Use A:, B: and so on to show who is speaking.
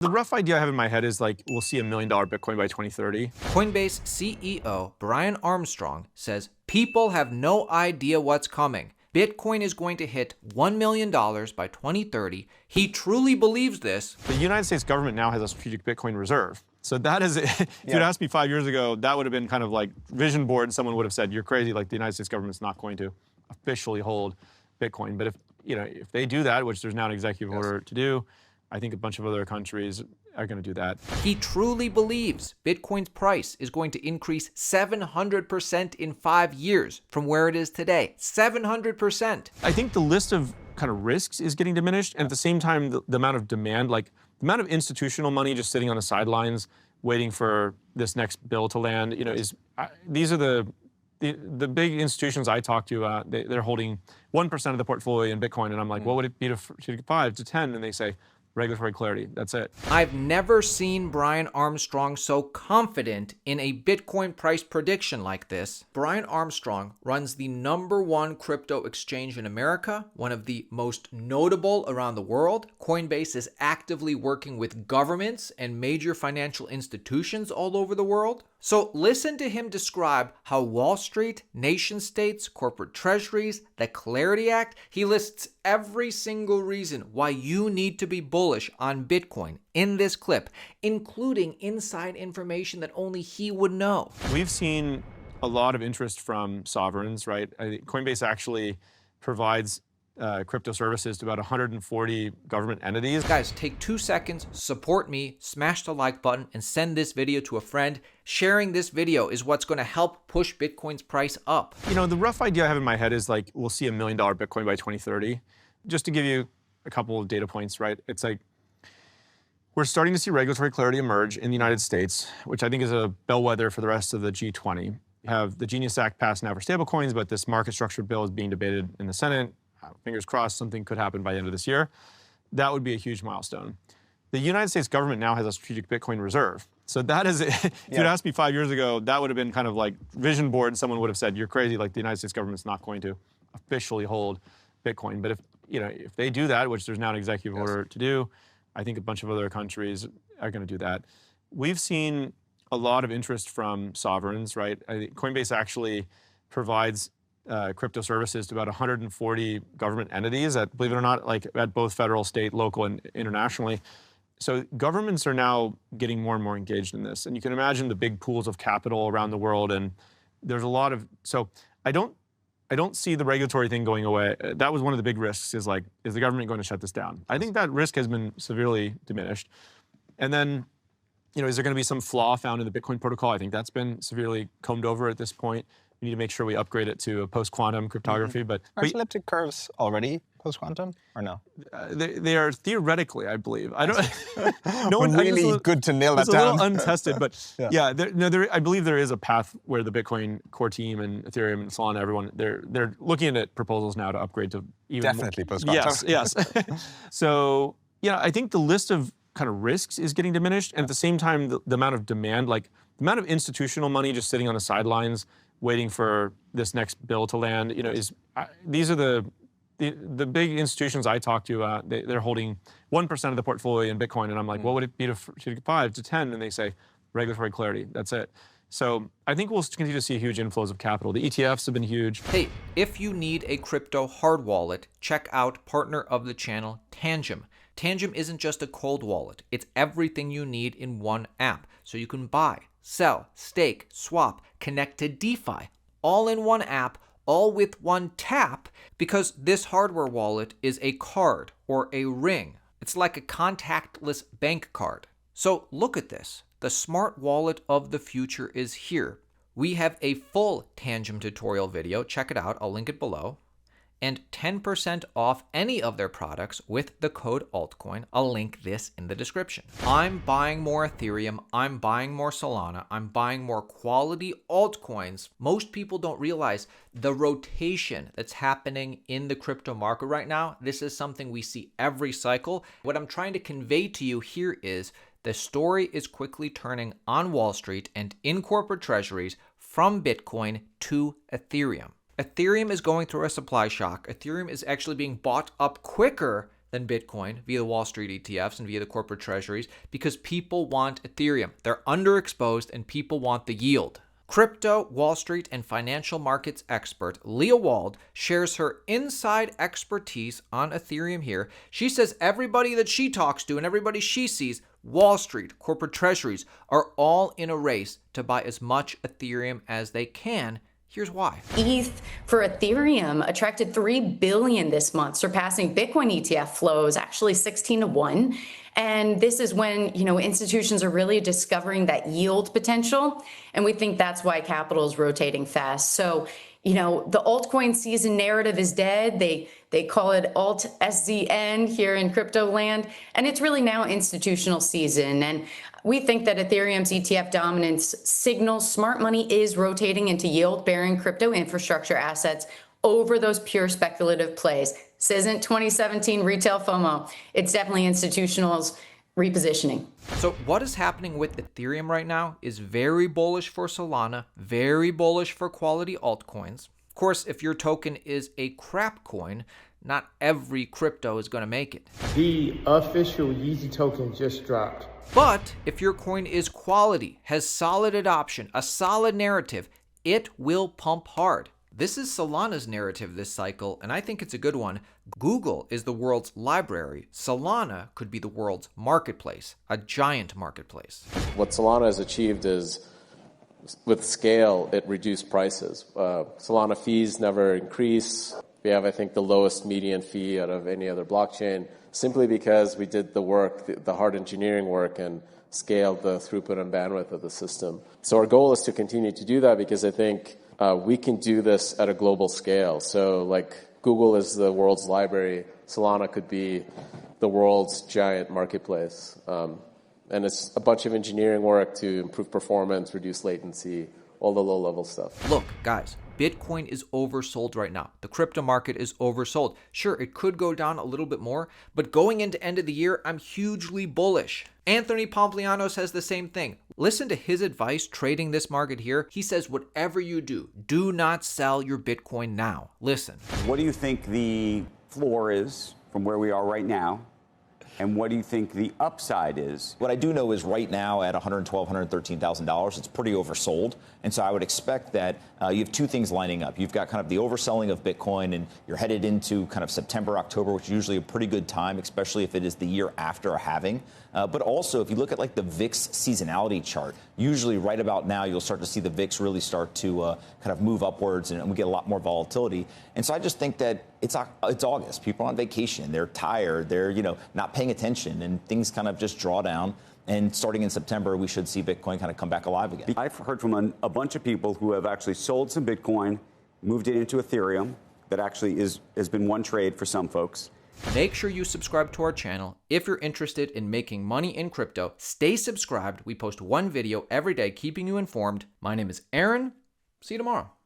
A: The rough idea I have in my head is like we'll see $1 million Bitcoin by 2030.
B: Coinbase CEO Brian Armstrong says people have no idea what's coming. Bitcoin is going to hit $1 million by 2030. He truly believes this.
A: The United States government now has a strategic Bitcoin reserve. So that is, if you'd asked me 5 years ago, that would have been kind of like vision board. Someone would have said, you're crazy, like the United States government's not going to officially hold Bitcoin. But if they do that, which there's now an executive order to do, I think a bunch of other countries are going to do that.
B: He truly believes Bitcoin's price is going to increase 700% in 5 years from where it is today. 700%.
A: I think the list of kind of risks is getting diminished, and at the same time, the amount of demand, like the amount of institutional money just sitting on the sidelines waiting for this next bill to land, these are the big institutions I talk to. They're holding 1% of the portfolio in Bitcoin, and I'm like, what would it be to 5 to 10? And they say, regulatory clarity. That's it.
B: I've never seen Brian Armstrong so confident in a Bitcoin price prediction like this. Brian Armstrong runs the #1 crypto exchange in America, one of the most notable around the world. Coinbase is actively working with governments and major financial institutions all over the world. So listen to him describe how Wall Street, nation states, corporate treasuries, the Clarity Act, he lists every single reason why you need to be bullish on Bitcoin in this clip, including inside information that only he would know.
A: We've seen a lot of interest from sovereigns, right? Coinbase actually provides crypto services to about 140 government entities.
B: Guys, take 2 seconds, support me, smash the like button, and send this video to a friend. Sharing this video is what's going to help push Bitcoin's price up.
A: The rough idea I have in my head is like we'll see $1 million Bitcoin by 2030. Just to give you a couple of data points, right? It's like we're starting to see regulatory clarity emerge in the United States, which I think is a bellwether for the rest of the G20. You have the Genius Act passed now for stablecoins, but this market structure bill is being debated in the Senate. Fingers crossed something could happen by the end of this year. That would be a huge milestone. The United States government now has a strategic Bitcoin reserve. So that is, if you'd asked me 5 years ago, that would have been kind of like vision board. Someone would have said, you're crazy, like the United States government's not going to officially hold Bitcoin. But if they do that, which there's now an executive order to do, I think a bunch of other countries are going to do that. We've seen a lot of interest from sovereigns, right? Coinbase actually provides crypto services to about 140 government entities that, believe it or not, like at both federal, state, local, and internationally. So governments are now getting more and more engaged in this. And you can imagine the big pools of capital around the world. And there's a lot of, so I don't see the regulatory thing going away. That was one of the big risks is the government going to shut this down? I think that risk has been severely diminished. And then, is there going to be some flaw found in the Bitcoin protocol? I think that's been severely combed over at this point. We need to make sure we upgrade it to a post-quantum cryptography. But
C: Are elliptic curves already post-quantum or no?
A: They are theoretically, I believe. I don't. No one
C: really good to nail that
A: down. It's a little untested, but I believe there is a path where the Bitcoin core team and Ethereum and Solana, everyone, they're looking at proposals now to upgrade to even
C: definitely post-quantum.
A: Yes. So I think the list of kind of risks is getting diminished, and at the same time, the amount of demand, like the amount of institutional money just sitting on the sidelines waiting for this next bill to land, these are the big institutions I talk to. They're holding 1% of the portfolio in Bitcoin, and I'm like, what would it be to 5 to 10? And they say regulatory clarity. That's it. So I think we'll continue to see huge inflows of capital. The ETFs have been huge.
B: Hey, if you need a crypto hard wallet, check out partner of the channel, Tangem. Tangem isn't just a cold wallet. It's everything you need in one app. So you can buy, sell, stake, swap, connect to DeFi, all in one app, all with one tap, because this hardware wallet is a card or a ring. It's like a contactless bank card. So look at this. The smart wallet of the future is here. We have a full Tangem tutorial video. Check it out. I'll link it below. And 10% off any of their products with the code altcoin. I'll link this in the description. I'm buying more Ethereum. I'm buying more Solana. I'm buying more quality altcoins. Most people don't realize the rotation that's happening in the crypto market right now. This is something we see every cycle. What I'm trying to convey to you here is the story is quickly turning on Wall Street and in corporate treasuries from Bitcoin to Ethereum. Ethereum is going through a supply shock. Ethereum is actually being bought up quicker than Bitcoin via the Wall Street ETFs and via the corporate treasuries because people want Ethereum. They're underexposed and people want the yield. Crypto, Wall Street, and financial markets expert Leah Wald shares her inside expertise on Ethereum here. She says everybody that she talks to and everybody she sees, Wall Street, corporate treasuries, are all in a race to buy as much Ethereum as they can. Here's why.
D: ETH for Ethereum attracted $3 billion this month, surpassing Bitcoin ETF flows, actually 16-1. And this is when, institutions are really discovering that yield potential. And we think that's why capital is rotating fast. So, the altcoin season narrative is dead. They call it alt SZN here in crypto land. And it's really now institutional season. And we think that Ethereum's ETF dominance signals smart money is rotating into yield-bearing crypto infrastructure assets over those pure speculative plays. This isn't 2017 retail FOMO. It's definitely institutionals repositioning.
B: So what is happening with Ethereum right now is very bullish for Solana, very bullish for quality altcoins. Of course, if your token is a crap coin, not every crypto is going to make it.
E: The official Yeezy token just dropped.
B: But if your coin is quality, has solid adoption, a solid narrative, it will pump hard. This is Solana's narrative this cycle, and I think it's a good one. Google is the world's library. Solana could be the world's marketplace, a giant marketplace.
F: What Solana has achieved is, with scale, it reduced prices. Solana fees never increase. We have, I think, the lowest median fee out of any other blockchain, simply because we did the work, the hard engineering work, and scaled the throughput and bandwidth of the system. So our goal is to continue to do that because I think we can do this at a global scale. So like Google is the world's library, Solana could be the world's giant marketplace. And it's a bunch of engineering work to improve performance, reduce latency, all the low-level stuff.
B: Look, guys, Bitcoin is oversold right now. The crypto market is oversold. Sure, it could go down a little bit more, but going into end of the year, I'm hugely bullish. Anthony Pompliano says the same thing. Listen to his advice trading this market here. He says, whatever you do not sell your Bitcoin now. Listen.
G: What do you think the floor is from where we are right now? And what do you think the upside is?
H: What I do know is right now at $112,000, $113,000, it's pretty oversold. And so I would expect that you have two things lining up. You've got kind of the overselling of Bitcoin, and you're headed into kind of September, October, which is usually a pretty good time, especially if it is the year after a halving. But also, if you look at like the VIX seasonality chart, usually right about now, you'll start to see the VIX really start to kind of move upwards, and we get a lot more volatility. And so I just think that it's August. People are on vacation. They're tired. They're, not paying attention, and things kind of just draw down. And starting in September, we should see Bitcoin kind of come back alive again.
G: I've heard from a bunch of people who have actually sold some Bitcoin, moved it into Ethereum. That actually has been one trade for some folks.
B: Make sure you subscribe to our channel. If you're interested in making money in crypto, stay subscribed. We post one video every day, keeping you informed. My name is Aaron. See you tomorrow.